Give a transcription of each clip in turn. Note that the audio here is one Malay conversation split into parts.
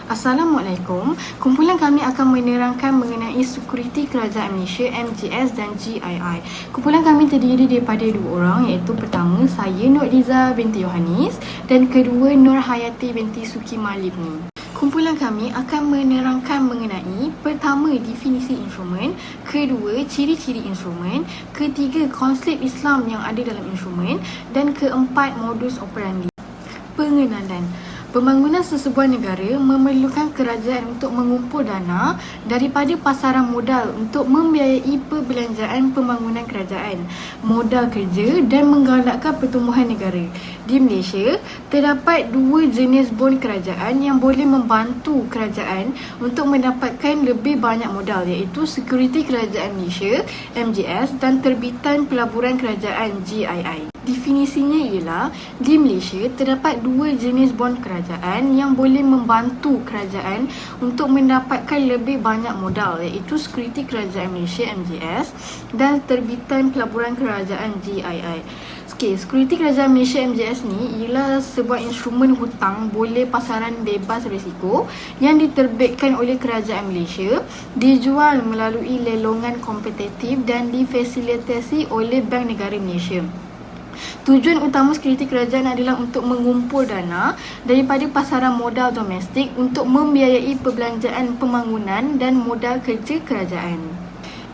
Assalamualaikum. Kumpulan kami akan menerangkan mengenai Sekuriti Kerajaan Malaysia MGS dan GII. Kumpulan kami terdiri daripada dua orang, iaitu pertama saya Nur Liza binti Yohanis dan kedua Nur Hayati binti Suki Malibni. Kumpulan kami akan menerangkan mengenai pertama definisi instrumen, kedua ciri-ciri instrumen, ketiga konsep Islam yang ada dalam instrumen dan keempat modus operandi. Pengenalan. Pembangunan sesebuah negara memerlukan kerajaan untuk mengumpul dana daripada pasaran modal untuk membiayai perbelanjaan pembangunan kerajaan, modal kerja dan menggalakkan pertumbuhan negara. Di Malaysia, terdapat dua jenis bon kerajaan yang boleh membantu kerajaan untuk mendapatkan lebih banyak modal, iaitu Sekuriti Kerajaan Malaysia MGS dan Terbitan Pelaburan Kerajaan GII. Definisinya ialah, di Malaysia terdapat dua jenis bon kerajaan yang boleh membantu kerajaan untuk mendapatkan lebih banyak modal, iaitu Sekuriti Kerajaan Malaysia MGS dan Terbitan Pelaburan Kerajaan GII. Sekuriti Kerajaan Malaysia MGS ni ialah sebuah instrumen hutang boleh pasaran bebas risiko yang diterbitkan oleh Kerajaan Malaysia, dijual melalui lelongan kompetitif dan difasilitasi oleh Bank Negara Malaysia. Tujuan utama sekuriti kerajaan adalah untuk mengumpul dana daripada pasaran modal domestik untuk membiayai perbelanjaan pembangunan dan modal kerja kerajaan.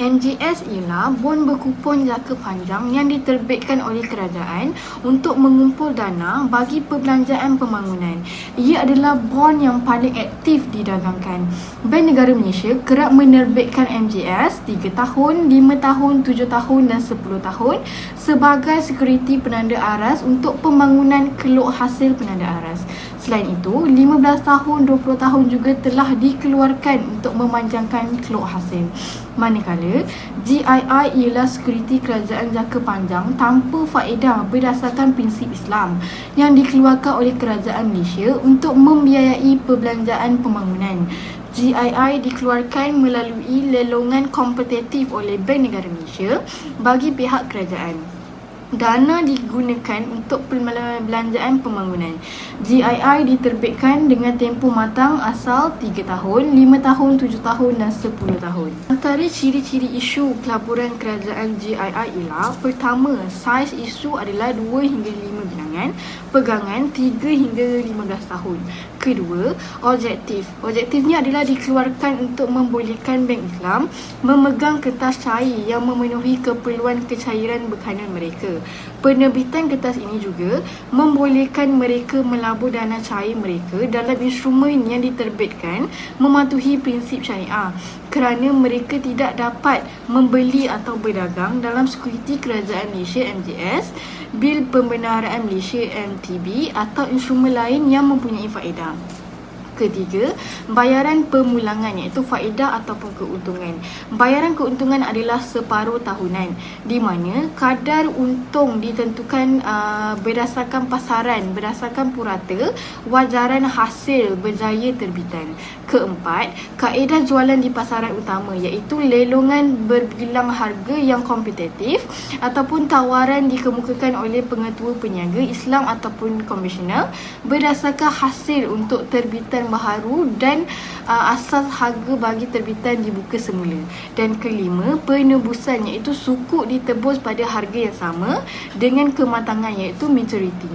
MGS ialah bon berkupon jangka panjang yang diterbitkan oleh kerajaan untuk mengumpul dana bagi perbelanjaan pembangunan. Ia adalah bon yang paling aktif didagangkan. Bank Negara Malaysia kerap menerbitkan MGS 3 tahun, 5 tahun, 7 tahun dan 10 tahun sebagai sekuriti penanda aras untuk pembangunan keluk hasil penanda aras. Selain itu, 15 tahun, 20 tahun juga telah dikeluarkan untuk memanjangkan keluk hasil. Manakala, GII ialah sekuriti kerajaan jangka panjang tanpa faedah berdasarkan prinsip Islam yang dikeluarkan oleh Kerajaan Malaysia untuk membiayai perbelanjaan pembangunan. GII dikeluarkan melalui lelongan kompetitif oleh Bank Negara Malaysia bagi pihak kerajaan. Dana digunakan untuk perbelanjaan pembangunan. GII diterbitkan dengan tempoh matang asal 3 tahun, 5 tahun, 7 tahun dan 10 tahun. Antara ciri-ciri isu pelaburan kerajaan GII ialah, pertama, saiz isu adalah 2 hingga 5 bilangan, pegangan 3 hingga 15 tahun. Kedua, objektif. Objektifnya adalah dikeluarkan untuk membolehkan Bank Islam memegang kertas cair yang memenuhi keperluan kecairan berkanan mereka. Penerbitan kertas ini juga membolehkan mereka melabur dana cair mereka dalam instrumen yang diterbitkan mematuhi prinsip syariah, kerana mereka tidak dapat membeli atau berdagang dalam Sekuriti Kerajaan Malaysia MGS, Bil Pembendaraan Malaysia MTB atau instrumen lain yang mempunyai faedah. Ketiga, bayaran pemulangan, iaitu faedah ataupun keuntungan. Bayaran keuntungan adalah separuh tahunan, di mana kadar untung ditentukan berdasarkan pasaran, berdasarkan purata wajaran hasil berjaya terbitan. Keempat, kaedah jualan di pasaran utama, iaitu lelongan berbilang harga yang kompetitif ataupun tawaran dikemukakan oleh pengetua peniaga Islam ataupun konvensional berdasarkan hasil untuk terbitan baharu dan asas harga bagi terbitan dibuka semula. Dan kelima, penebusan, iaitu sukuk ditebus pada harga yang sama dengan kematangan, iaitu maturity.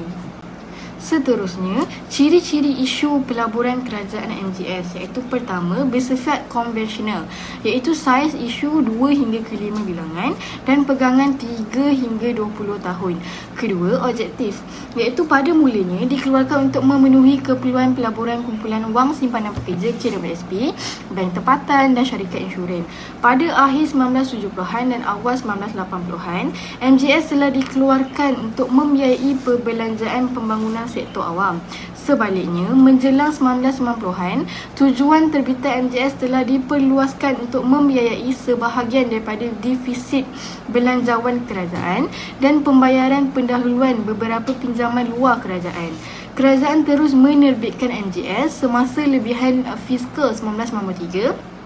Seterusnya, ciri-ciri isu pelaburan kerajaan MGS, iaitu pertama, bersifat konvensional, iaitu saiz isu 2 hingga ke 5 bilangan dan pegangan 3 hingga 20 tahun. Kedua, objektif, iaitu pada mulanya dikeluarkan untuk memenuhi keperluan pelaburan kumpulan wang simpanan pekerja KWSP, bank tempatan dan syarikat insurans. Pada akhir 1970-an dan awal 1980-an, MGS telah dikeluarkan untuk membiayai perbelanjaan pembangunan sektor awam. Sebaliknya, menjelang 1990-an, tujuan terbitan MGS telah diperluaskan untuk membiayai sebahagian daripada defisit belanjawan kerajaan dan pembayaran pendahuluan beberapa pinjaman luar kerajaan. Kerajaan terus menerbitkan MGS semasa lebihan fiskal 1993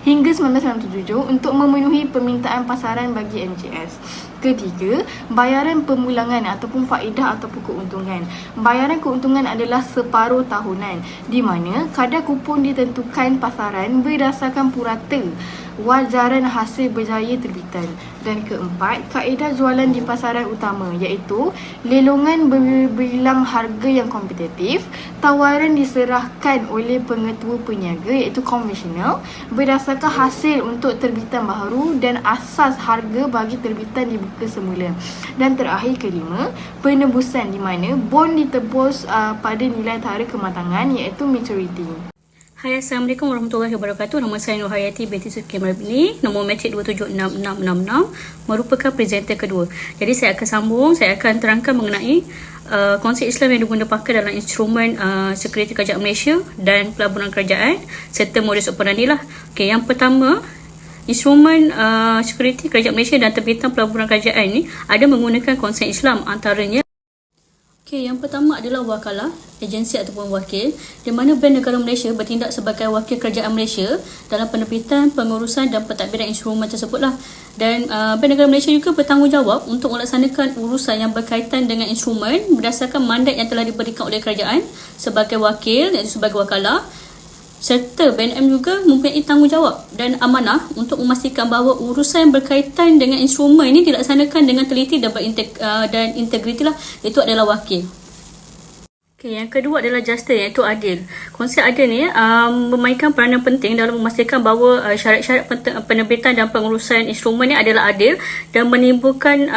hingga 1997 untuk memenuhi permintaan pasaran bagi MGS. Ketiga, bayaran pemulangan ataupun faedah ataupun keuntungan. Bayaran keuntungan adalah separuh tahunan, di mana kadar kupon ditentukan pasaran berdasarkan purata wajaran hasil berjaya terbitan. Dan keempat, kaedah jualan di pasaran utama iaitu lelongan berbilang harga yang kompetitif, tawaran diserahkan oleh pengetua peniaga iaitu konvensional berdasarkan hasil untuk terbitan baharu dan asas harga bagi terbitan dibuka semula. Dan terakhir kelima, penebusan di mana bond ditebus pada nilai tara kematangan iaitu maturity. Hai, Assalamualaikum warahmatullahi wabarakatuh. Nama saya Nur Hayati binti Suki Marabini. Nombor matrik 276666 merupakan presenter kedua. Jadi saya akan sambung, saya akan terangkan mengenai konsep Islam yang digunakan pakai dalam instrumen sekuriti kerajaan Malaysia dan pelaburan kerajaan serta modus operandi lah. Okey, yang pertama, instrumen sekuriti kerajaan Malaysia dan terbitan pelaburan kerajaan ini ada menggunakan konsep Islam, antaranya yang pertama adalah wakalah, agensi ataupun wakil, di mana Bank Negara Malaysia bertindak sebagai wakil kerajaan Malaysia dalam penerbitan, pengurusan dan pentadbiran instrumen tersebutlah. Dan Bank Negara Malaysia juga bertanggungjawab untuk melaksanakan urusan yang berkaitan dengan instrumen berdasarkan mandat yang telah diberikan oleh kerajaan sebagai wakil, iaitu sebagai wakalah. Serta BNM juga mempunyai tanggungjawab dan amanah untuk memastikan bahawa urusan yang berkaitan dengan instrumen ini dilaksanakan dengan teliti dan integriti lah, itu adalah wakil. Yang kedua adalah justice, iaitu adil. Konsep adil ni memainkan peranan penting dalam memastikan bahawa syarat-syarat penerbitan dan pengurusan instrumen ni adalah adil dan menimbulkan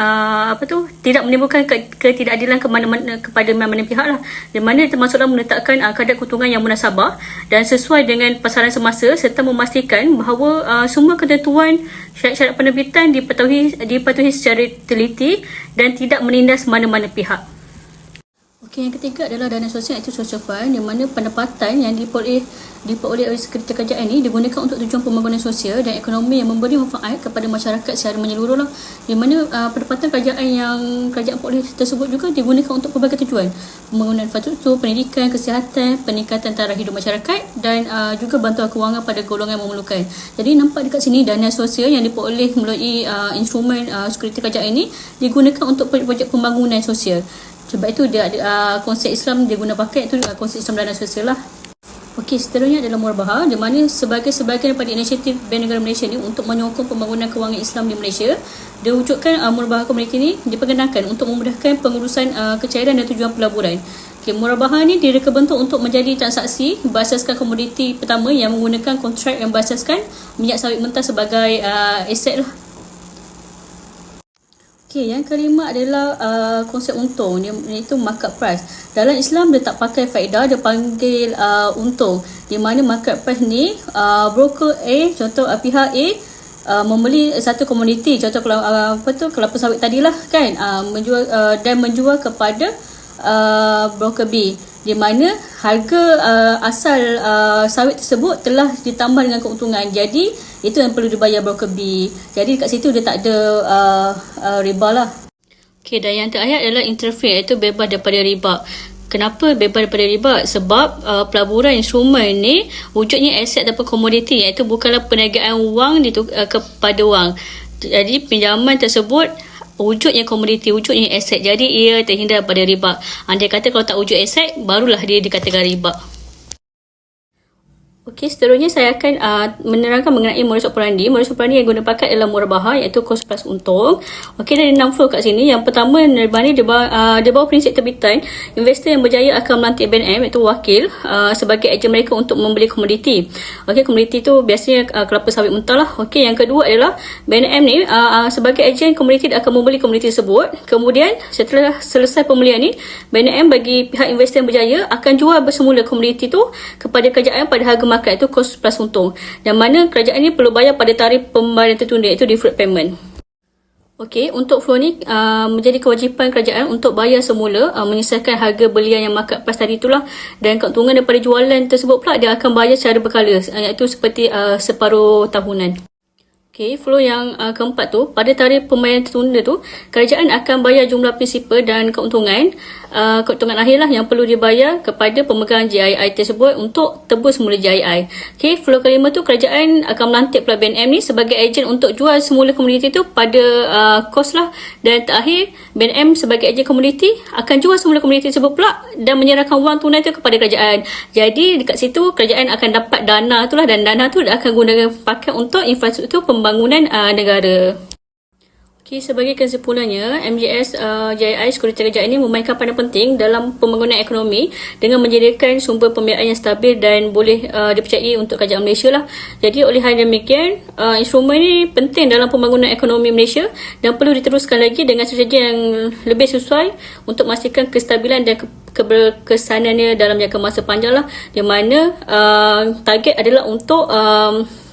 tidak menimbulkan ketidakadilan kepada mana-mana pihak lah. Di mana termasuklah menetapkan kadar keuntungan yang munasabah dan sesuai dengan pasaran semasa serta memastikan bahawa semua ketentuan syarat-syarat penerbitan dipatuhi secara teliti dan tidak menindas mana-mana pihak. Yang ketiga adalah dana sosial, iaitu social fund, di mana pendapatan yang diperoleh oleh sekuriti kerajaan ini digunakan untuk tujuan pembangunan sosial dan ekonomi yang memberi manfaat kepada masyarakat secara menyeluruh lah. Di mana pendapatan kerajaan peroleh tersebut juga digunakan untuk pelbagai tujuan, pembangunan infrastruktur, pendidikan, kesihatan, peningkatan taraf hidup masyarakat dan juga bantuan kewangan pada golongan yang memerlukan. Jadi nampak dekat sini dana sosial yang diperoleh melalui instrumen sekuriti kerajaan ini digunakan untuk projek pembangunan sosial. Sebab itu dia ada konsep Islam dia guna pakai, itu konsep Islam dana sosial lah. Okey, seterusnya adalah murabahah, di mana sebagai sebahagian daripada inisiatif Bank Negara Malaysia ni untuk menyokong pembangunan kewangan Islam di Malaysia, diwujudkan murabahah komuniti ni diperkenalkan untuk memudahkan pengurusan kecairan dan tujuan pelaburan. Okey, murabahah ni direka bentuk untuk menjadi transaksi berasaskan komoditi pertama yang menggunakan kontrak yang berasaskan minyak sawit mentah sebagai aset lah. Yang kelima adalah konsep untung, iaitu market price. Dalam Islam dia tak pakai faedah, dia panggil untung. Di mana market price ni broker A, contoh pihak A membeli satu komoditi, contoh kelapa sawit tadilah kan, menjual kepada broker B, di mana harga asal sawit tersebut telah ditambah dengan keuntungan. Jadi itu yang perlu dibayar broker B. Jadi kat situ dia tak ada riba lah. Dan yang terakhir adalah interfere, iaitu bebas daripada riba. Kenapa bebas daripada riba? Sebab pelaburan instrumen ni wujudnya aset ataupun komoditi, iaitu bukanlah perniagaan wang kepada wang. Jadi pinjaman tersebut wujudnya komoditi, wujudnya aset. Jadi ia terhindar daripada riba. Andai kata kalau tak wujud aset, barulah dia dikatakan riba. Seterusnya saya akan menerangkan mengenai modus operandi. Modus operandi yang guna pakai adalah murabahah, iaitu kos plus untung. Dari 6 flow kat sini. Yang pertama, di bawah prinsip terbitan, investor yang berjaya akan melantik BNM, iaitu wakil, sebagai ejen mereka untuk membeli komoditi. Komoditi tu biasanya kelapa sawit mentah lah. Yang kedua adalah BNM ni sebagai ejen komoditi akan membeli komoditi tersebut. Kemudian setelah selesai pembelian ni, BNM bagi pihak investor yang berjaya akan jual bersemula komoditi tu kepada kerajaan pada harga market, itu kos plus untung, yang mana kerajaan ini perlu bayar pada tarikh pembayaran tertunda, iaitu deferred payment. Untuk flow ni menjadi kewajipan kerajaan untuk bayar semula menyelesaikan harga belian yang market price tadi itulah, dan keuntungan daripada jualan tersebut pula dia akan bayar secara berkala, iaitu seperti separuh tahunan. Flow yang keempat tu, pada tarikh pembayaran tertunda tu, kerajaan akan bayar jumlah prinsipal dan keuntungan keuntungan akhir lah yang perlu dibayar kepada pemegang JII tersebut untuk tebus semula JII. Okey, flow kelima tu kerajaan akan melantik pula BNM ni sebagai ejen untuk jual semula komoditi tu pada kos lah. Dan terakhir, BNM sebagai ejen komoditi akan jual semula komoditi tersebut pula dan menyerahkan wang tunai tu kepada kerajaan. Jadi dekat situ kerajaan akan dapat dana tu lah, dan dana tu akan gunakan pakai untuk infrastruktur pembangunan negara. Okay, sebagai kesimpulannya, MJS JII Sekuritas Kerajaan ini memainkan peranan penting dalam pembangunan ekonomi dengan menyediakan sumber pembiayaan yang stabil dan boleh dipercayai untuk kerajaan Malaysia lah. Jadi oleh hal demikian, instrumen ini penting dalam pembangunan ekonomi Malaysia dan perlu diteruskan lagi dengan strategi yang lebih sesuai untuk memastikan kestabilan dan keberkesanannya dalam jangka masa panjang lah, di mana target adalah untuk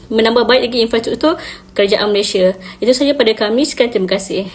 menambah baik lagi infrastruktur kerajaan Malaysia. Itu sahaja pada kami. Sekian, terima kasih.